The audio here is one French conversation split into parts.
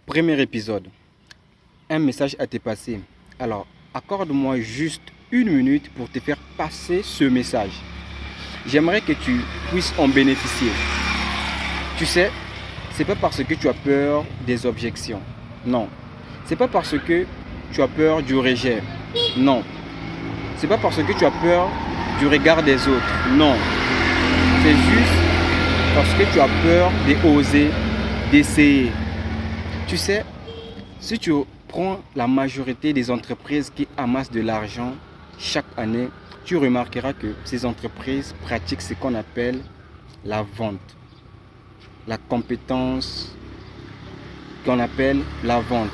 Premier épisode. Un message à te passer. Alors, accorde-moi juste 1 minute pour te faire passer ce message. J'aimerais que tu puisses en bénéficier. Tu sais, c'est pas parce que tu as peur des objections. Non. C'est pas parce que tu as peur du rejet. Non. C'est pas parce que tu as peur du regard des autres. Non. C'est juste parce que tu as peur d'oser, d'essayer. Tu sais, si tu prends la majorité des entreprises qui amassent de l'argent chaque année, tu remarqueras que ces entreprises pratiquent ce qu'on appelle la vente. La compétence qu'on appelle la vente.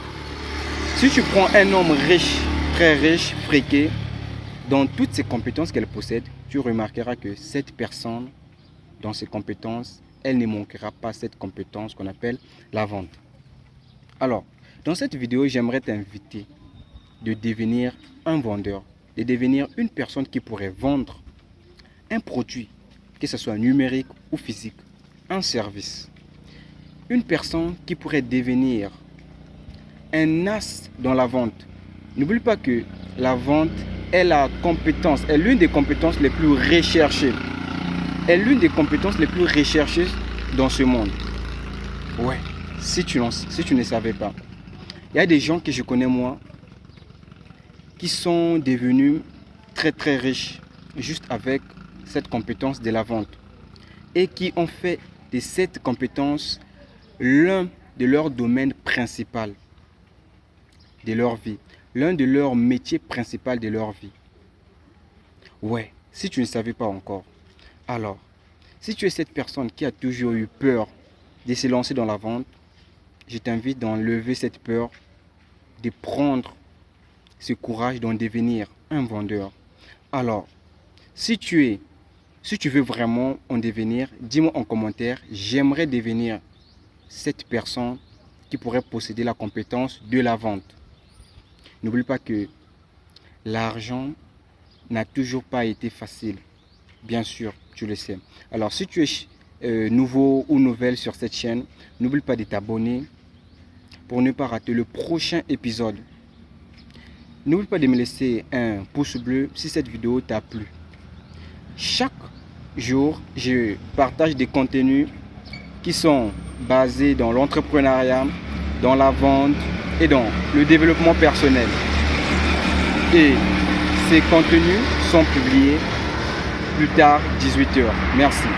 Si tu prends un homme riche, très riche, friqué, dans toutes ces compétences qu'elle possède, tu remarqueras que cette personne, dans ses compétences, elle ne manquera pas cette compétence qu'on appelle la vente. Alors, dans cette vidéo, j'aimerais t'inviter de devenir un vendeur, de devenir une personne qui pourrait vendre un produit, que ce soit numérique ou physique, un service. Une personne qui pourrait devenir un as dans la vente. N'oublie pas que la vente est la compétence, est l'une des compétences les plus recherchées. Est l'une des compétences les plus recherchées dans ce monde. Ouais, si tu ne savais pas. Il y a des gens que je connais moi qui sont devenus très très riches juste avec cette compétence de la vente et qui ont fait de cette compétence l'un de leurs domaines principaux de leur vie, l'un de leurs métiers principaux de leur vie. Ouais, si tu ne savais pas encore. Alors, si tu es cette personne qui a toujours eu peur de se lancer dans la vente, je t'invite d'enlever cette peur, de prendre ce courage d'en devenir un vendeur. Alors, si tu veux vraiment en devenir, dis-moi en commentaire, j'aimerais devenir cette personne qui pourrait posséder la compétence de la vente. N'oublie pas que l'argent n'a toujours pas été facile. Bien sûr, tu le sais. Alors, si tu es nouveau ou nouvelle sur cette chaîne, n'oublie pas de t'abonner pour ne pas rater le prochain épisode. N'oublie pas de me laisser un pouce bleu si cette vidéo t'a plu. Chaque jour, je partage des contenus qui sont basés dans l'entrepreneuriat, dans la vente et dans le développement personnel. Et ces contenus sont publiés plus tard 18 h. Merci.